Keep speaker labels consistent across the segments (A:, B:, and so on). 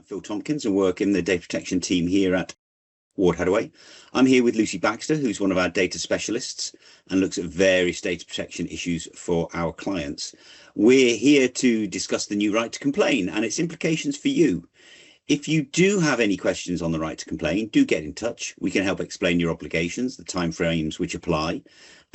A: I'm Phil Tompkins and work in the data protection team here at Ward Hadaway. I'm here with Lucy Baxter, who's one of our data specialists and looks at various data protection issues for our clients. We're here to discuss the new right to complain and its implications for you. If you do have any questions on the right to complain, do get in touch. We can help explain your obligations, the timeframes which apply,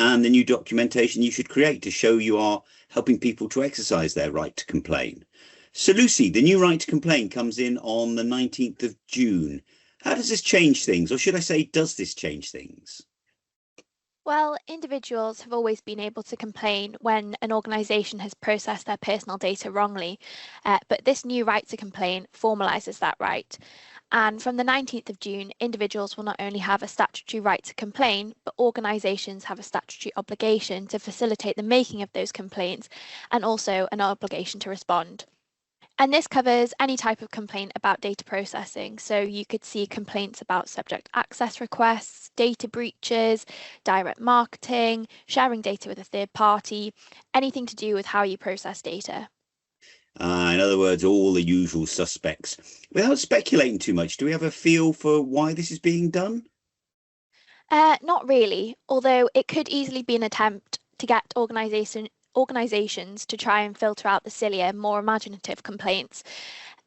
A: and the new documentation you should create to show you are helping people to exercise their right to complain. So Lucy, the new right to complain comes in on the 19th of June. How does this change things? Or should I say, does this change things?
B: Well, individuals have always been able to complain when an organisation has processed their personal data wrongly, but this new right to complain formalises that right. And from the 19th of June, individuals will not only have a statutory right to complain, but organisations have a statutory obligation to facilitate the making of those complaints and also an obligation to respond. And this covers any type of complaint about data processing. So you could see complaints about subject access requests, data breaches, direct marketing, sharing data with a third party, anything to do with how you process data.
A: In other words, all the usual suspects. Without speculating too much, do we have a feel for why this is being done?
B: Not really, although it could easily be an attempt to get organisations to try and filter out the sillier, more imaginative complaints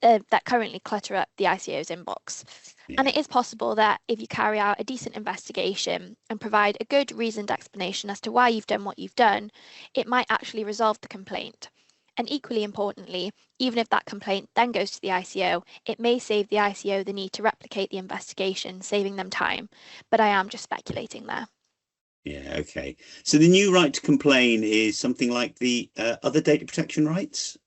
B: that currently clutter up the ICO's inbox. Yeah. And it is possible that if you carry out a decent investigation and provide a good reasoned explanation as to why you've done what you've done, it might actually resolve the complaint. And equally importantly, even if that complaint then goes to the ICO, it may save the ICO the need to replicate the investigation, saving them time. But I am just speculating there.
A: Yeah, okay. So the new right to complain is something like the other data protection rights?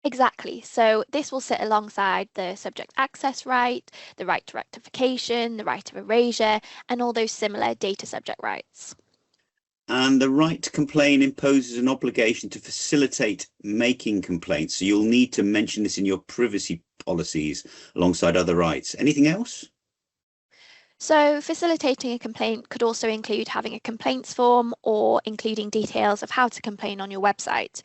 B: Exactly. So this will sit alongside the subject access right, the right to rectification, the right of erasure, and all those similar data subject rights.
A: And the right to complain imposes an obligation to facilitate making complaints. So you'll need to mention this in your privacy policies alongside other rights. Anything else?
B: So facilitating a complaint could also include having a complaints form or including details of how to complain on your website.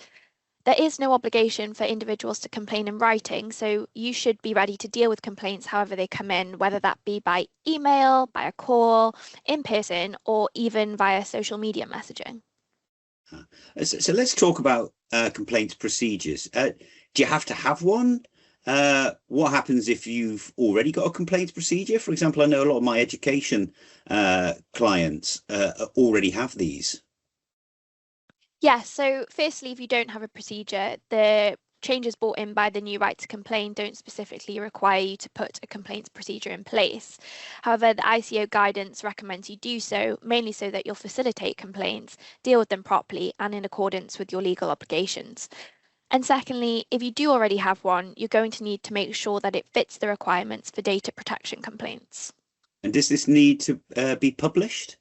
B: There is no obligation for individuals to complain in writing, so you should be ready to deal with complaints however they come in, whether that be by email, by a call, in person, or even via social media messaging.
A: So let's talk about complaints procedures. Do you have to have one? What happens if you've already got a complaints procedure? For example, I know a lot of my education clients already have these.
B: Yes, so firstly, if you don't have a procedure, the changes brought in by the new right to complain don't specifically require you to put a complaints procedure in place. However, the ICO guidance recommends you do so, mainly so that you'll facilitate complaints, deal with them properly and in accordance with your legal obligations. And secondly, if you do already have one, you're going to need to make sure that it fits the requirements for data protection complaints.
A: And does this need to be published?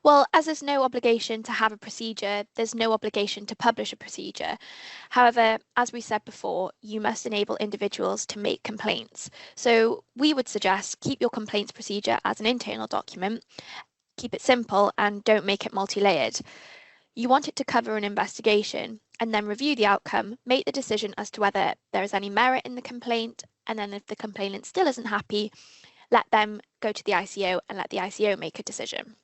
B: Well, as there's no obligation to have a procedure, there's no obligation to publish a procedure. However, as we said before, you must enable individuals to make complaints. So we would suggest keep your complaints procedure as an internal document, keep it simple and don't make it multi-layered. You want it to cover an investigation and then review the outcome, make the decision as to whether there is any merit in the complaint, and then if the complainant still isn't happy, let them go to the ICO and let the ICO make a decision.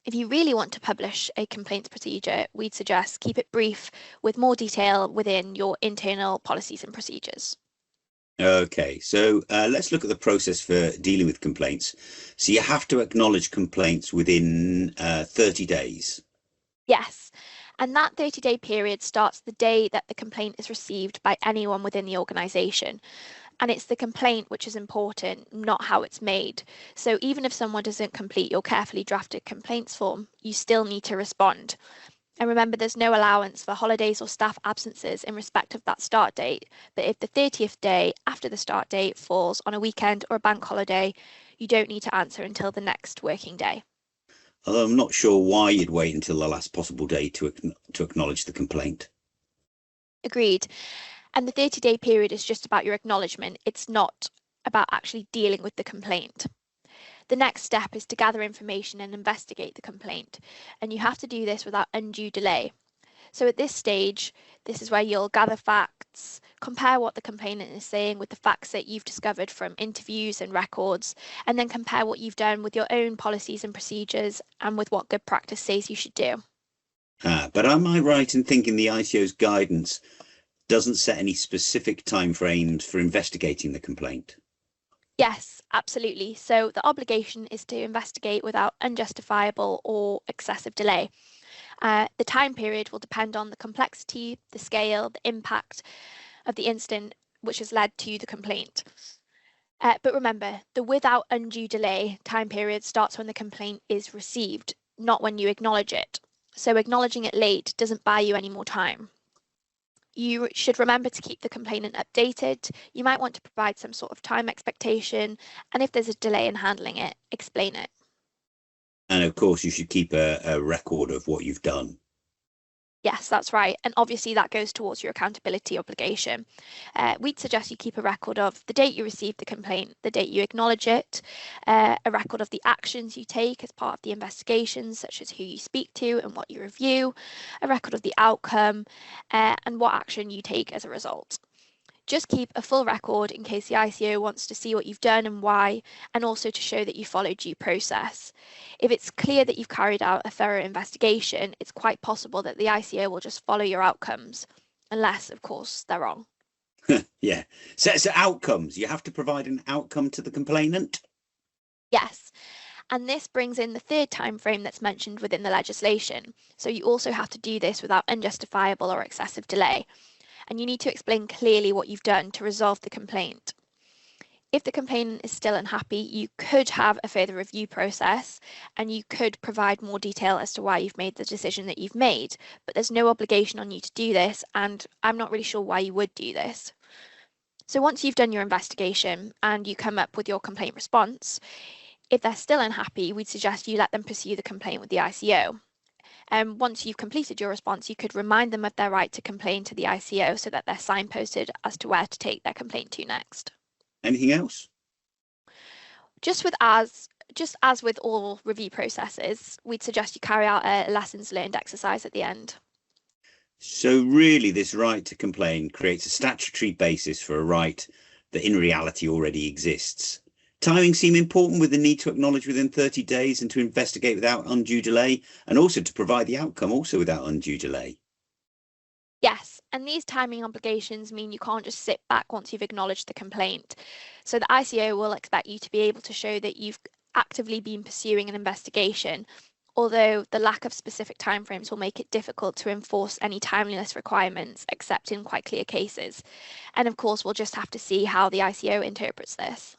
B: If you really want to publish a complaints procedure, we'd suggest keep it brief with more detail within your internal policies and procedures.
A: Okay, so let's look at the process for dealing with complaints. So you have to acknowledge complaints within 30 days.
B: Yes, and that 30-day period starts the day that the complaint is received by anyone within the organisation. And it's the complaint which is important, not how it's made. So even if someone doesn't complete your carefully drafted complaints form, you still need to respond. And remember, there's no allowance for holidays or staff absences in respect of that start date. But if the 30th day after the start date falls on a weekend or a bank holiday, you don't need to answer until the next working day.
A: Although I'm not sure why you'd wait until the last possible day to acknowledge the complaint.
B: Agreed. And the 30-day period is just about your acknowledgement. It's not about actually dealing with the complaint. The next step is to gather information and investigate the complaint. And you have to do this without undue delay. So at this stage, This is where you'll gather facts, compare what the complainant is saying with the facts that you've discovered from interviews and records, and then compare what you've done with your own policies and procedures and with what good practice says you should do.
A: But am I right in thinking the ICO's guidance doesn't set any specific timeframes for investigating the complaint?
B: Yes, absolutely. So the obligation is to investigate without unjustifiable or excessive delay. The time period will depend on the complexity, the scale, the impact of the incident which has led to the complaint. But remember, the without undue delay time period starts when the complaint is received, not when you acknowledge it. So acknowledging it late doesn't buy you any more time. You should remember to keep the complainant updated. You might want to provide some sort of time expectation, and if there's a delay in handling it, explain it.
A: And of course, you should keep a record of what you've done.
B: Yes, that's right. And obviously that goes towards your accountability obligation. We'd suggest you keep a record of the date you received the complaint, the date you acknowledge it, a record of the actions you take as part of the investigations, such as who you speak to and what you review, a record of the outcome, and what action you take as a result. Just keep a full record in case the ICO wants to see what you've done and why, and also to show that you followed due process. If it's clear that you've carried out a thorough investigation, it's quite possible that the ICO will just follow your outcomes, unless, of course, they're wrong.
A: Yeah. So outcomes, you have to provide an outcome to the complainant?
B: Yes. And this brings in the third time frame that's mentioned within the legislation. So you also have to do this without unjustifiable or excessive delay. And you need to explain clearly what you've done to resolve the complaint. If the complainant is still unhappy, you could have a further review process and you could provide more detail as to why you've made the decision that you've made, but there's no obligation on you to do this, and I'm not really sure why you would do this. So once you've done your investigation and you come up with your complaint response, if they're still unhappy, we'd suggest you let them pursue the complaint with the ICO. And once you've completed your response, you could remind them of their right to complain to the ICO so that they're signposted as to where to take their complaint to next.
A: Anything else?
B: Just as with all review processes, we'd suggest you carry out a lessons learned exercise at the end.
A: So really, this right to complain creates a statutory basis for a right that in reality already exists. Timing seem important with the need to acknowledge within 30 days and to investigate without undue delay, and also to provide the outcome also without undue delay.
B: Yes, and these timing obligations mean you can't just sit back once you've acknowledged the complaint. So the ICO will expect you to be able to show that you've actively been pursuing an investigation, although the lack of specific timeframes will make it difficult to enforce any timeliness requirements except in quite clear cases. And of course, we'll just have to see how the ICO interprets this.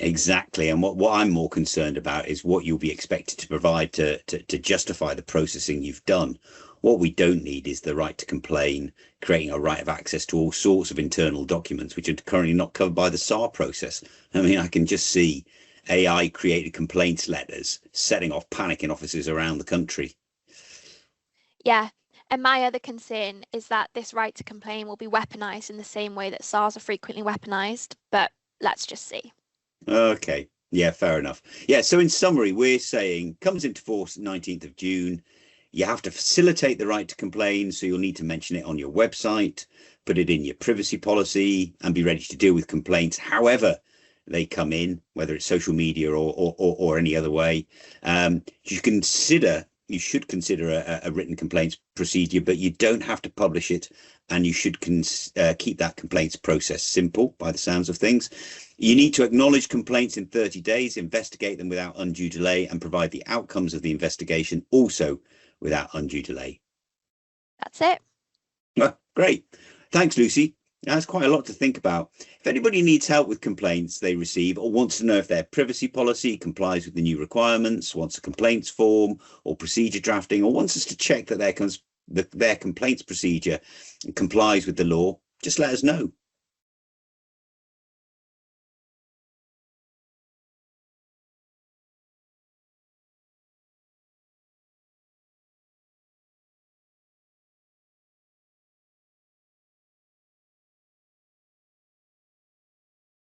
A: Exactly. And what I'm more concerned about is what you'll be expected to provide to justify the processing you've done. What we don't need is the right to complain, creating a right of access to all sorts of internal documents, which are currently not covered by the SAR process. I mean, I can just see AI created complaints letters setting off panic in offices around the country.
B: Yeah. And my other concern is that this right to complain will be weaponized in the same way that SARs are frequently weaponized, but let's just see.
A: Okay. Yeah, fair enough. Yeah. So in summary, we're saying comes into force 19th of June. You have to facilitate the right to complain. So you'll need to mention it on your website, put it in your privacy policy and be ready to deal with complaints. However, they come in, whether it's social media or any other way. You should consider a written complaints procedure, but you don't have to publish it, and you should keep that complaints process simple by the sounds of things. You need to acknowledge complaints in 30 days, investigate them without undue delay, and provide the outcomes of the investigation also without undue delay.
B: That's it.
A: Oh, great. Thanks, Lucy. That's quite a lot to think about. If anybody needs help with complaints they receive or wants to know if their privacy policy complies with the new requirements, wants a complaints form or procedure drafting, or wants us to check that their complaints procedure complies with the law, just let us know.